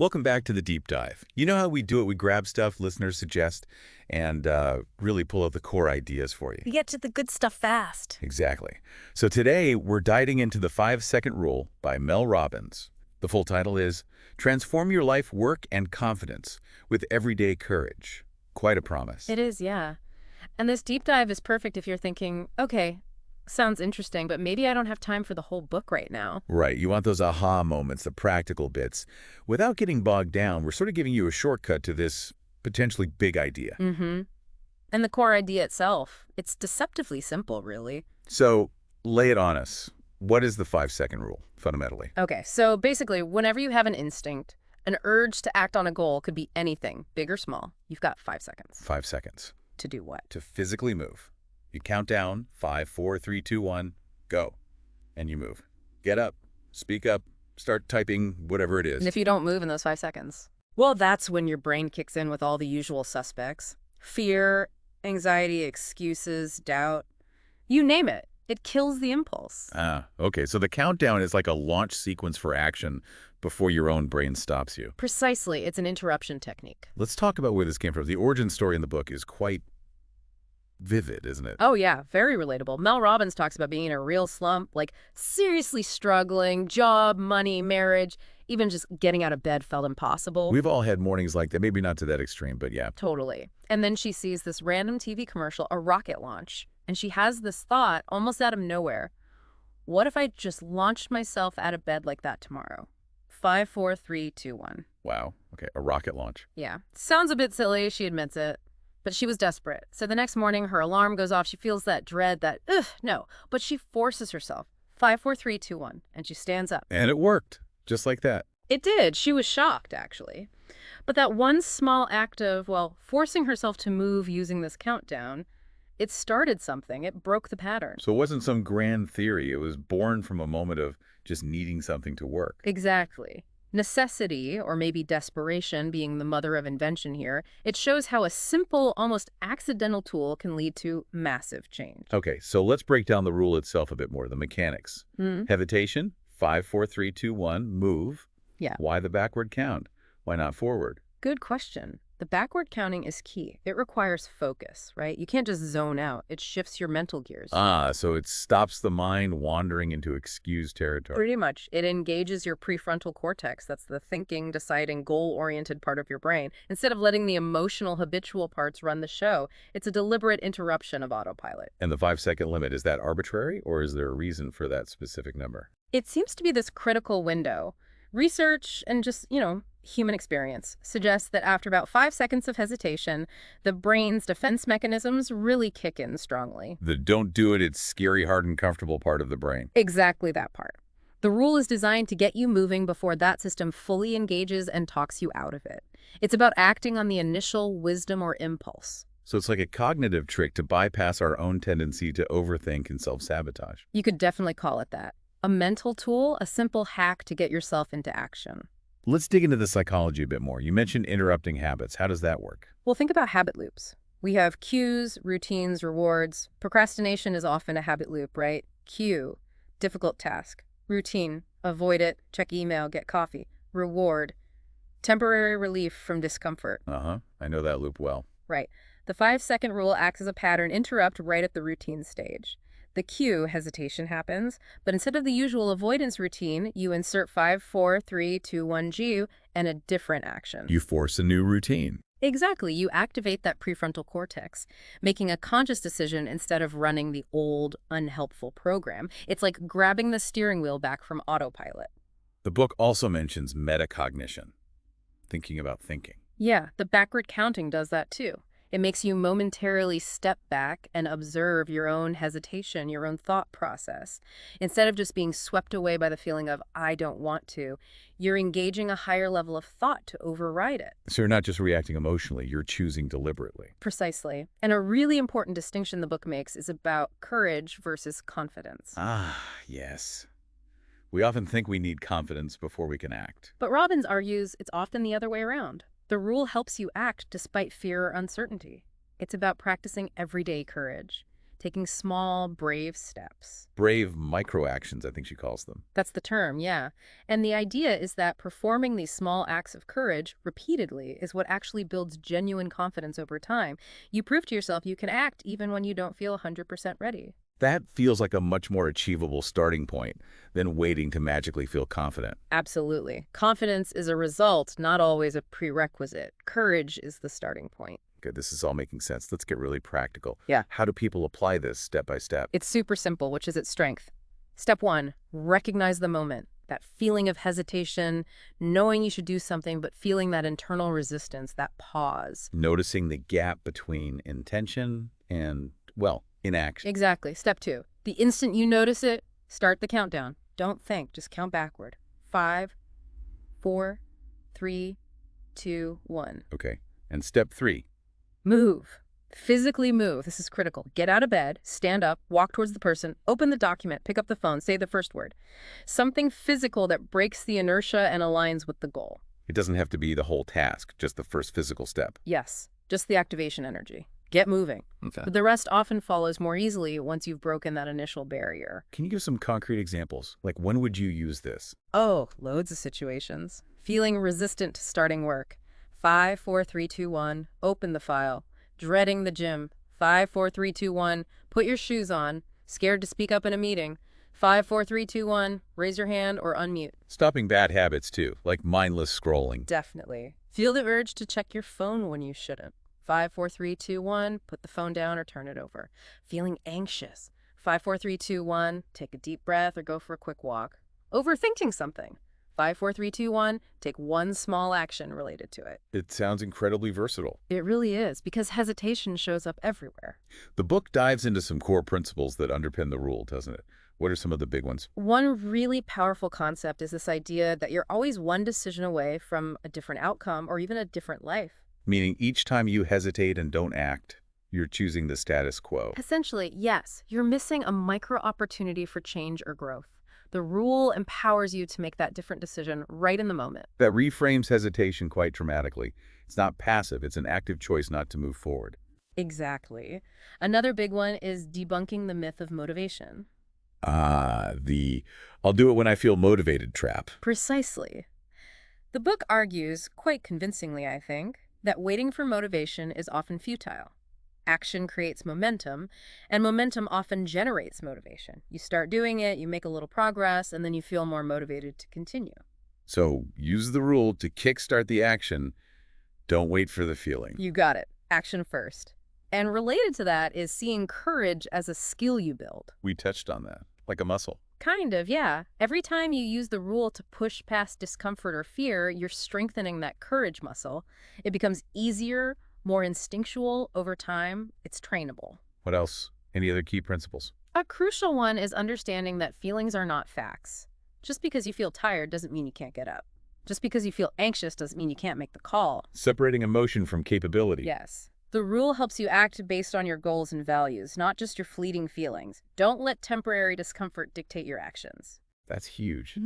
Welcome back to the deep dive. You know how we do it? We grab stuff listeners suggest and really pull out the core ideas for you. You get to the good stuff fast. Exactly. So today we're diving into the 5-second rule by Mel Robbins. The full title is Transform Your Life, Work, and Confidence with Everyday Courage. Quite a promise. It is, yeah. And this deep dive is perfect if you're thinking, okay, sounds interesting, but maybe I don't have time for the whole book right now. Right. You want those aha moments, the practical bits. Without getting bogged down, we're sort of giving you a shortcut to this potentially big idea. Mm-hmm. And the core idea itself, it's deceptively simple, really. So lay it on us. What is the 5-second rule, fundamentally? Okay, so basically, whenever you have an instinct, an urge to act on a goal could be anything, big or small. You've got 5 seconds. 5 seconds. To do what? To physically move. You count down, 5, 4, 3, 2, 1, go. And you move. Get up, speak up, start typing, whatever it is. And if you don't move in those 5 seconds, well, that's when your brain kicks in with all the usual suspects. Fear, anxiety, excuses, doubt. You name it. It kills the impulse. Okay. So the countdown is like a launch sequence for action before your own brain stops you. Precisely. It's an interruption technique. Let's talk about where this came from. The origin story in the book is quite vivid, isn't it? Oh, yeah. Very relatable. Mel Robbins talks about being in a real slump, like seriously struggling, job, money, marriage, even just getting out of bed felt impossible. We've all had mornings like that. Maybe not to that extreme, but yeah. Totally. And then she sees this random TV commercial, a rocket launch, and she has this thought almost out of nowhere. What if I just launched myself out of bed like that tomorrow? 5, 4, 3, 2, 1. Wow. Okay. A rocket launch. Yeah. Sounds a bit silly. She admits it. But she was desperate. So the next morning, her alarm goes off. She feels that dread, that, no. But she forces herself. 5, 4, 3, 2, 1. And she stands up. And it worked. Just like that. It did. She was shocked, actually. But that one small act of, well, forcing herself to move using this countdown, it started something. It broke the pattern. So it wasn't some grand theory. It was born from a moment of just needing something to work. Exactly. Necessity, or maybe desperation being the mother of invention here, it shows how a simple, almost accidental tool can lead to massive change. Okay, so let's break down the rule itself a bit more, the mechanics. Hesitation, 5, 4, 3, 2, 1, move. Yeah. Why the backward count? Why not forward? Good question. The backward counting is key. It requires focus, right? You can't just zone out. It shifts your mental gears. So it stops the mind wandering into excuse territory. Pretty much. It engages your prefrontal cortex. That's the thinking, deciding, goal-oriented part of your brain. Instead of letting the emotional, habitual parts run the show, it's a deliberate interruption of autopilot. And the 5-second limit, is that arbitrary, or is there a reason for that specific number? It seems to be this critical window. Research and just, human experience suggests that after about 5 seconds of hesitation, the brain's defense mechanisms really kick in strongly. The don't do it, it's scary, hard, and comfortable part of the brain. Exactly that part. The rule is designed to get you moving before that system fully engages and talks you out of it. It's about acting on the initial wisdom or impulse. So it's like a cognitive trick to bypass our own tendency to overthink and self-sabotage. You could definitely call it that. A mental tool, a simple hack to get yourself into action. Let's dig into the psychology a bit more. You mentioned interrupting habits. How does that work? Well, think about habit loops. We have cues, routines, rewards. Procrastination is often a habit loop, right? Cue, difficult task. Routine, avoid it, check email, get coffee. Reward, temporary relief from discomfort. I know that loop well. Right. The 5-second rule acts as a pattern interrupt right at the routine stage. The cue, hesitation, happens, but instead of the usual avoidance routine, you insert 5, 4, 3, 2, 1 G and a different action. You force a new routine. Exactly. You activate that prefrontal cortex, making a conscious decision instead of running the old, unhelpful program. It's like grabbing the steering wheel back from autopilot. The book also mentions metacognition, thinking about thinking. Yeah, the backward counting does that too. It makes you momentarily step back and observe your own hesitation, your own thought process. Instead of just being swept away by the feeling of, I don't want to, you're engaging a higher level of thought to override it. So you're not just reacting emotionally, you're choosing deliberately. Precisely. And a really important distinction the book makes is about courage versus confidence. Yes. We often think we need confidence before we can act. But Robbins argues it's often the other way around. The rule helps you act despite fear or uncertainty. It's about practicing everyday courage, taking small, brave steps. Brave micro-actions, I think she calls them. That's the term, yeah. And the idea is that performing these small acts of courage repeatedly is what actually builds genuine confidence over time. You prove to yourself you can act even when you don't feel 100% ready. That feels like a much more achievable starting point than waiting to magically feel confident. Absolutely. Confidence is a result, not always a prerequisite. Courage is the starting point. Okay, this is all making sense. Let's get really practical. Yeah. How do people apply this step by step? It's super simple, which is its strength. Step 1, recognize the moment. That feeling of hesitation, knowing you should do something, but feeling that internal resistance, that pause. Noticing the gap between intention and, well, inaction. Exactly. Step 2, the instant you notice it, start the countdown. Don't think, just count backward. 5, 4, 3, 2, 1. Okay. And step 3. Move. Physically move. This is critical. Get out of bed, stand up, walk towards the person, open the document, pick up the phone, say the first word. Something physical that breaks the inertia and aligns with the goal. It doesn't have to be the whole task, just the first physical step. Yes, just the activation energy. Get moving. Okay. But the rest often follows more easily once you've broken that initial barrier. Can you give some concrete examples? Like, when would you use this? Oh, loads of situations. Feeling resistant to starting work. 5, 4, 3, 2, 1. Open the file. Dreading the gym. 5, 4, 3, 2, 1. Put your shoes on. Scared to speak up in a meeting. 5, 4, 3, 2, 1. Raise your hand or unmute. Stopping bad habits, too, like mindless scrolling. Definitely. Feel the urge to check your phone when you shouldn't. 5, 4, 3, 2, 1. Put the phone down or turn it over. Feeling anxious. 5, 4, 3, 2, 1. Take a deep breath or go for a quick walk. Overthinking something. 5, 4, 3, 2, 1. Take one small action related to it. It sounds incredibly versatile. It really is, because hesitation shows up everywhere. The book dives into some core principles that underpin the rule, doesn't it? What are some of the big ones? One really powerful concept is this idea that you're always one decision away from a different outcome or even a different life. Meaning each time you hesitate and don't act, you're choosing the status quo. Essentially, yes, you're missing a micro opportunity for change or growth. The rule empowers you to make that different decision right in the moment. That reframes hesitation quite dramatically. It's not passive, it's an active choice not to move forward. Exactly. Another big one is debunking the myth of motivation. The "I'll do it when I feel motivated" trap. Precisely. The book argues, quite convincingly I think, that waiting for motivation is often futile. Action creates momentum, and momentum often generates motivation. You start doing it, you make a little progress, and then you feel more motivated to continue. So use the rule to kickstart the action. Don't wait for the feeling. You got it. Action first. And related to that is seeing courage as a skill you build. We touched on that, like a muscle. Kind of, yeah. Every time you use the rule to push past discomfort or fear, you're strengthening that courage muscle. It becomes easier, more instinctual over time. It's trainable. What else? Any other key principles? A crucial one is understanding that feelings are not facts. Just because you feel tired doesn't mean you can't get up. Just because you feel anxious doesn't mean you can't make the call. Separating emotion from capability. Yes. The rule helps you act based on your goals and values, not just your fleeting feelings. Don't let temporary discomfort dictate your actions. That's huge.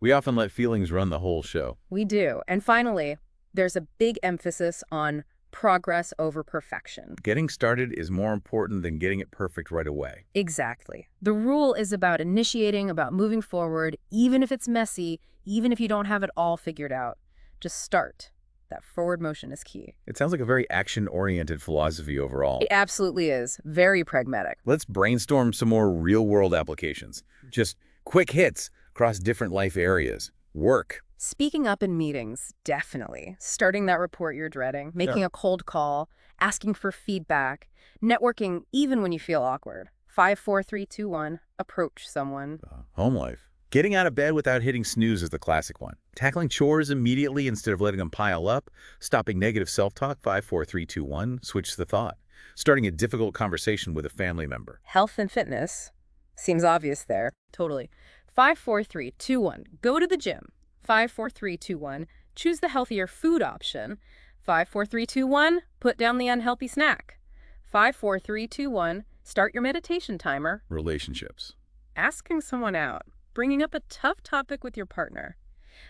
We often let feelings run the whole show. We do. And finally, there's a big emphasis on progress over perfection. Getting started is more important than getting it perfect right away. Exactly. The rule is about initiating, about moving forward, even if it's messy, even if you don't have it all figured out. Just start. That forward motion is key. It sounds like a very action-oriented philosophy overall. It absolutely is. Very pragmatic. Let's brainstorm some more real-world applications. Just quick hits across different life areas. Work. Speaking up in meetings, definitely. Starting that report you're dreading, making a cold call, asking for feedback, networking even when you feel awkward. 5, 4, 3, 2, 1. Approach someone. Home life. Getting out of bed without hitting snooze is the classic one. Tackling chores immediately instead of letting them pile up. Stopping negative self-talk. 5, 4, 3, 2, 1. Switch the thought. Starting a difficult conversation with a family member. Health and fitness. Seems obvious there. Totally. 5, 4, 3, 2, 1. Go to the gym. 5, 4, 3, 2, 1. Choose the healthier food option. 5, 4, 3, 2, 1. Put down the unhealthy snack. 5, 4, 3, 2, 1. Start your meditation timer. Relationships. Asking someone out. Bringing up a tough topic with your partner.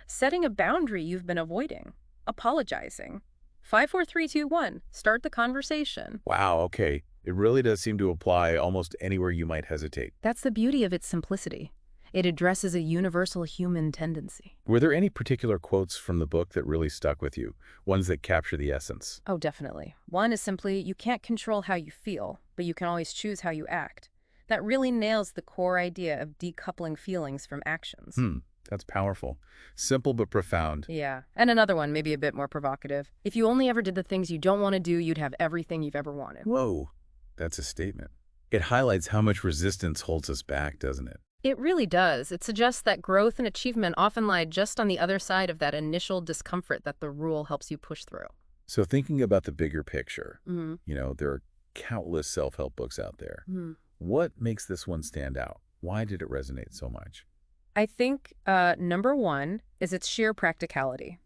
Setting a boundary you've been avoiding. Apologizing. 5, 4, 3, 2, 1. Start the conversation. Wow, okay. It really does seem to apply almost anywhere you might hesitate. That's the beauty of its simplicity. It addresses a universal human tendency. Were there any particular quotes from the book that really stuck with you? Ones that capture the essence? Oh, definitely. One is simply, you can't control how you feel, but you can always choose how you act. That really nails the core idea of decoupling feelings from actions. That's powerful. Simple but profound. Yeah. And another one, maybe a bit more provocative. If you only ever did the things you don't want to do, you'd have everything you've ever wanted. Whoa, that's a statement. It highlights how much resistance holds us back, doesn't it? It really does. It suggests that growth and achievement often lie just on the other side of that initial discomfort that the rule helps you push through. So thinking about the bigger picture, Mm-hmm. there are countless self-help books out there. Mm-hmm. What makes this one stand out? Why did it resonate so much? I think number one is its sheer practicality.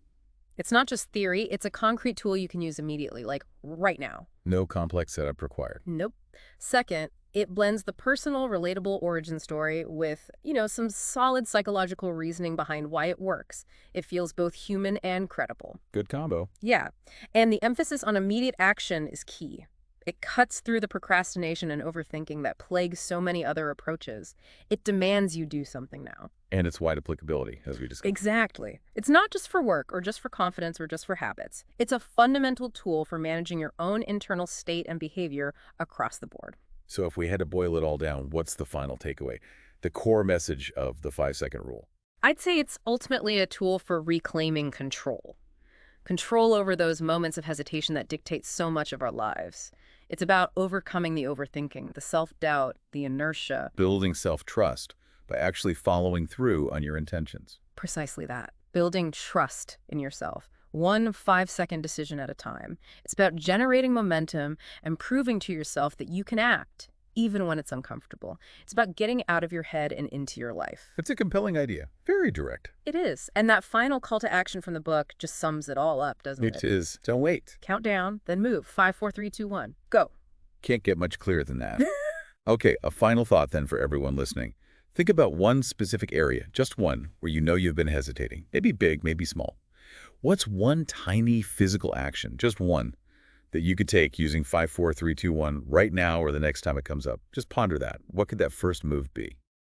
It's not just theory, it's a concrete tool you can use immediately, like right now. No complex setup required. Nope. Second, it blends the personal, relatable origin story with, some solid psychological reasoning behind why it works. It feels both human and credible. Good combo. Yeah. And the emphasis on immediate action is key. It cuts through the procrastination and overthinking that plagues so many other approaches. It demands you do something now. And its wide applicability, as we discussed. Exactly. It's not just for work or just for confidence or just for habits. It's a fundamental tool for managing your own internal state and behavior across the board. So if we had to boil it all down, what's the final takeaway? The core message of the 5-second rule. I'd say it's ultimately a tool for reclaiming control. Control over those moments of hesitation that dictate so much of our lives. It's about overcoming the overthinking, the self-doubt, the inertia. Building self-trust by actually following through on your intentions. Precisely that. Building trust in yourself. One 5-second decision at a time. It's about generating momentum and proving to yourself that you can act, even when it's uncomfortable. It's about getting out of your head and into your life. It's a compelling idea. Very direct. It is. And that final call to action from the book just sums it all up, doesn't it? It is. Don't wait. Count down, then move. 5, 4, 3, 2, 1. Go. Can't get much clearer than that. Okay, a final thought then for everyone listening. Think about one specific area, just one, where you've been hesitating. Maybe big, maybe small. What's one tiny physical action, just one, that you could take using 5, 4, 3, 2, 1 right now or the next time it comes up? Just ponder that. What could that first move be?